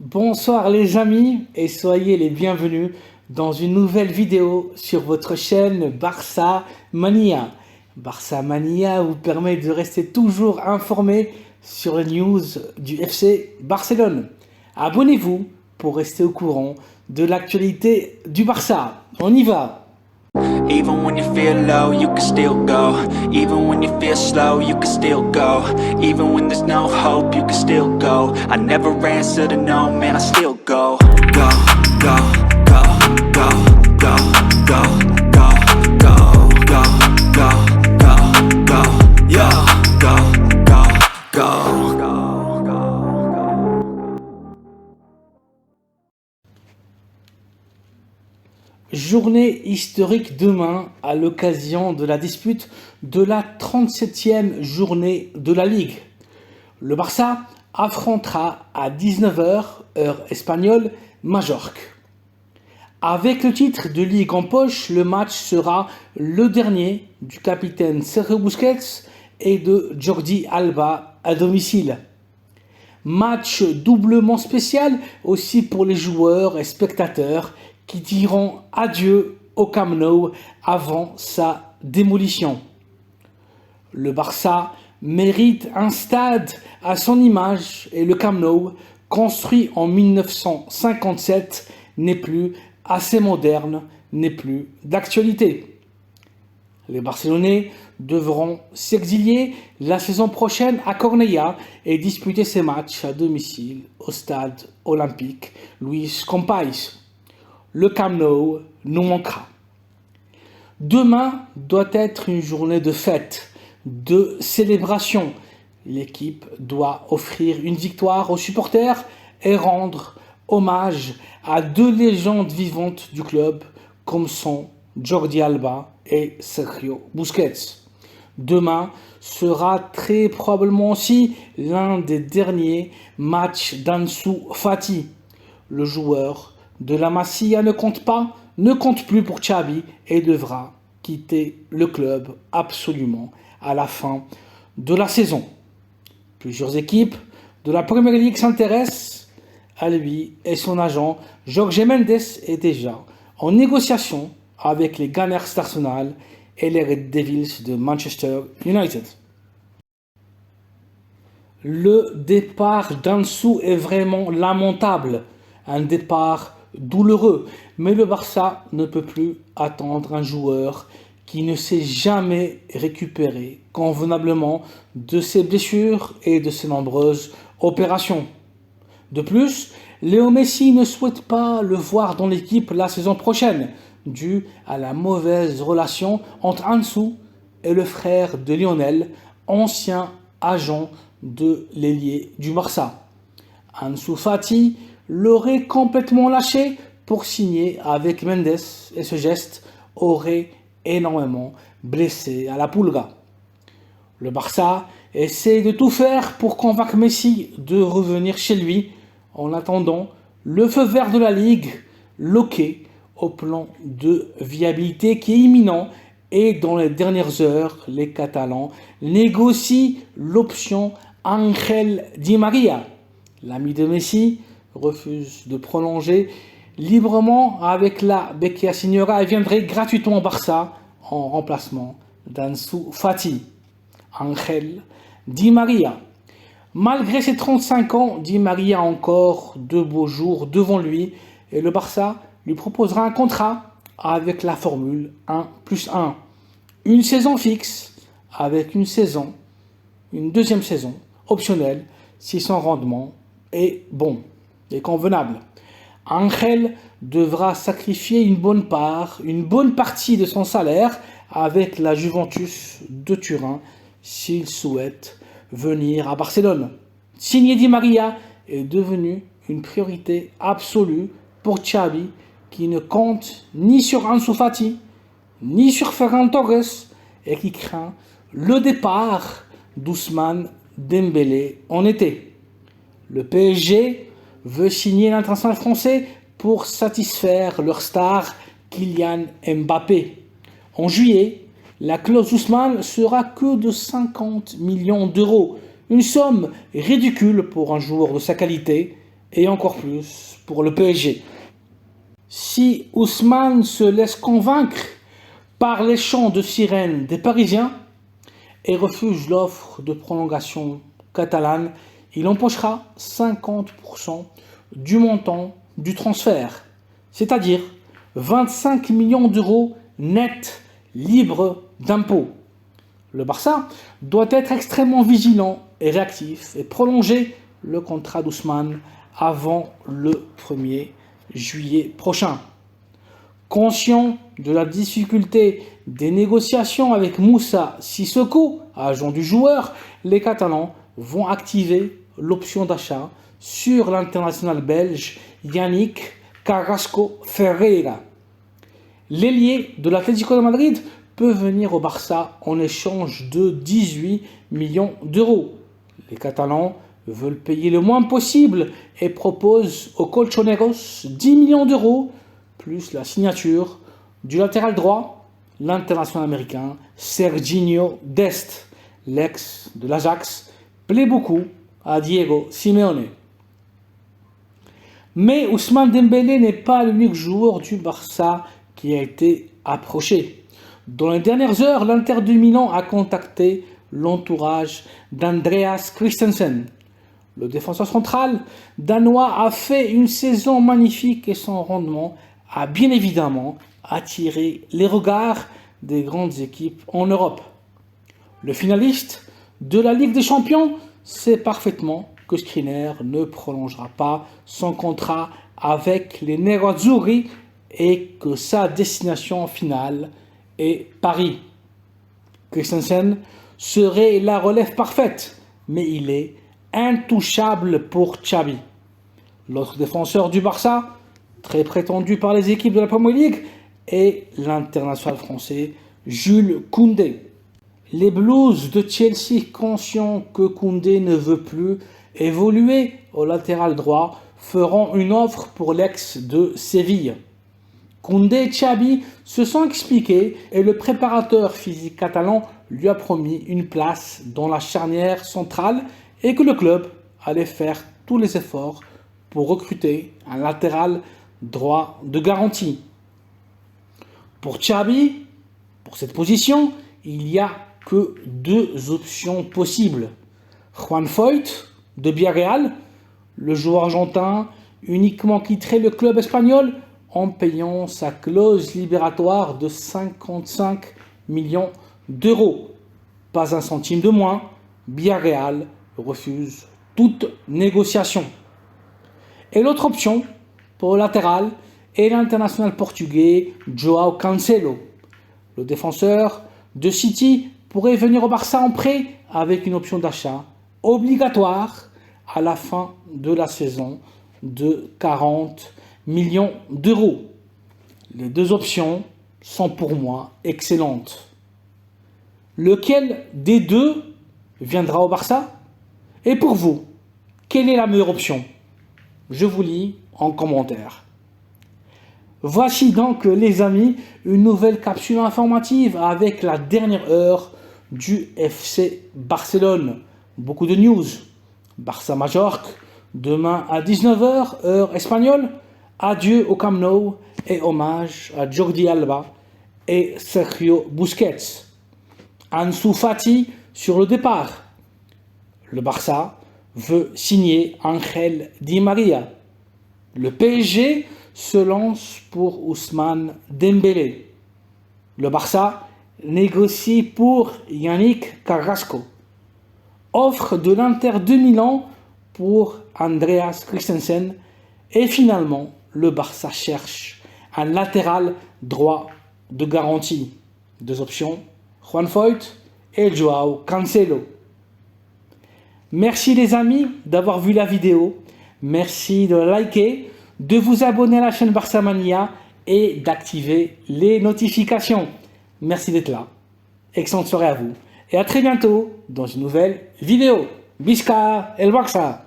Bonsoir les amis et soyez les bienvenus dans une nouvelle vidéo sur votre chaîne Barça Mania. Barça Mania vous permet de rester toujours informé sur les news du FC Barcelone. Abonnez-vous pour rester au courant de l'actualité du Barça. On y va! Even when you feel low, you can still go. Even when you feel slow, you can still go. Even when there's no hope, you can still go. I never answer to no, man, I still go. Go, go, go, go, go, go, go, go, go, go, go, go, yo, go, go, go, go. Journée historique demain à l'occasion de la dispute de la 37e journée de la Ligue. Le Barça affrontera à 19 h, heure espagnole, Majorque. Avec le titre de Ligue en poche, le match sera le dernier du capitaine Sergio Busquets et de Jordi Alba à domicile. Match doublement spécial aussi pour les joueurs et spectateurs qui diront adieu au Camp Nou avant sa démolition. Le Barça mérite un stade à son image et le Camp Nou, construit en 1957, n'est plus assez moderne, n'est plus d'actualité. Les Barcelonais devront s'exilier la saison prochaine à Cornellà et disputer ses matchs à domicile au stade olympique Luis Companys. Le Camp Nou nous manquera. Demain doit être une journée de fête, de célébration. L'équipe doit offrir une victoire aux supporters et rendre hommage à deux légendes vivantes du club comme sont Jordi Alba et Sergio Busquets. Demain sera très probablement aussi l'un des derniers matchs d'Ansu Fati. Le joueur de la Masia ne compte plus pour Xavi et devra quitter le club absolument à la fin de la saison. Plusieurs équipes de la Premier League s'intéressent à lui et son agent Jorge Mendes est déjà en négociation avec les Gunners d'Arsenal et les Red Devils de Manchester United. Le départ d'Ansu est vraiment lamentable, un départ douloureux, mais le Barça ne peut plus attendre un joueur qui ne s'est jamais récupéré convenablement de ses blessures et de ses nombreuses opérations. De plus, Léo Messi ne souhaite pas le voir dans l'équipe la saison prochaine, dû à la mauvaise relation entre Ansu et le frère de Lionel, ancien agent de l'ailier du Barça. Ansu Fati l'aurait complètement lâché pour signer avec Mendes et ce geste aurait énormément blessé à la Pulga. Le Barça essaie de tout faire pour convaincre Messi de revenir chez lui en attendant le feu vert de la Ligue, loqué au plan de viabilité qui est imminent et dans les dernières heures, les Catalans négocient l'option Ángel Di María. L'ami de Messi refuse de prolonger librement avec la Becchia Signora et viendrait gratuitement au Barça en remplacement d'Ansu Fati. Ángel Di María. Malgré ses 35 ans, Di María a encore de beaux jours devant lui et le Barça lui proposera un contrat avec la formule 1+1. Une saison fixe avec une deuxième saison optionnelle si son rendement est bon et convenable. Ángel devra sacrifier une bonne partie de son salaire avec la Juventus de Turin s'il souhaite venir à Barcelone. Signer Di María est devenu une priorité absolue pour Xavi qui ne compte ni sur Ansu Fati ni sur Ferran Torres et qui craint le départ d'Ousmane Dembélé en été. Le PSG veut signer l'international français pour satisfaire leur star Kylian Mbappé. En juillet, la clause Ousmane sera que de 50 millions d'euros, une somme ridicule pour un joueur de sa qualité, et encore plus pour le PSG. Si Ousmane se laisse convaincre par les chants de sirène des Parisiens et refuse l'offre de prolongation catalane, il empochera 50% du montant du transfert, c'est-à-dire 25 millions d'euros nets libres d'impôts. Le Barça doit être extrêmement vigilant et réactif et prolonger le contrat d'Ousmane avant le 1er juillet prochain. Conscient de la difficulté des négociations avec Moussa Sissoko, agent du joueur, les Catalans vont activer l'option d'achat sur l'international belge Yannick Carrasco Ferreira. L'ailier de l'Atlético de Madrid peut venir au Barça en échange de 18 millions d'euros. Les Catalans veulent payer le moins possible et proposent aux Colchoneros 10 millions d'euros, plus la signature du latéral droit, l'international américain Serginho Dest, l'ex de l'Ajax, plaît beaucoup à Diego Simeone. Mais Ousmane Dembélé n'est pas l'unique joueur du Barça qui a été approché. Dans les dernières heures, l'Inter de Milan a contacté l'entourage d'Andreas Christensen. Le défenseur central danois a fait une saison magnifique et son rendement a bien évidemment attiré les regards des grandes équipes en Europe. Le finaliste de la Ligue des Champions sait parfaitement que Skriniar ne prolongera pas son contrat avec les Nerazzurri et que sa destination finale est Paris. Christensen serait la relève parfaite, mais il est intouchable pour Xavi. L'autre défenseur du Barça, très prétendu par les équipes de la Premier League, est l'international français Jules Koundé. Les Blues de Chelsea, conscients que Koundé ne veut plus évoluer au latéral droit, feront une offre pour l'ex de Séville. Koundé et Xavi se sont expliqués et le préparateur physique catalan lui a promis une place dans la charnière centrale et que le club allait faire tous les efforts pour recruter un latéral droit de garantie. Pour Xavi, pour cette position, il n'y a que deux options possibles. Juan Foyth de Villarreal, le joueur argentin uniquement quitterait le club espagnol en payant sa clause libératoire de 55 millions d'euros. Pas un centime de moins, Villarreal refuse toute négociation. Et l'autre option, pour le latéral, est l'international portugais João Cancelo. Le défenseur de City pourrait venir au Barça en prêt avec une option d'achat obligatoire à la fin de la saison de 40 millions d'euros. Les deux options sont pour moi excellentes. Lequel des deux viendra au Barça? Et pour vous, quelle est la meilleure option? Je vous lis en commentaire. Voici donc, les amis, une nouvelle capsule informative avec la dernière heure du FC Barcelone. Beaucoup de news. Barça Majorque, demain à 19h, heure espagnole. Adieu au Camp Nou et hommage à Jordi Alba et Sergio Busquets. Ansu Fati sur le départ. Le Barça veut signer Ángel Di María. Le PSG se lance pour Ousmane Dembélé. Le Barça négocie pour Yannick Carrasco. Offre de l'Inter de Milan pour Andreas Christensen. Et finalement, le Barça cherche un latéral droit de garantie. Deux options, Juan Foyth et João Cancelo. Merci les amis d'avoir vu la vidéo. Merci de la liker, de vous abonner à la chaîne Barça Mania et d'activer les notifications. Merci d'être là. Excellente soirée à vous. Et à très bientôt dans une nouvelle vidéo. Visca el Barça!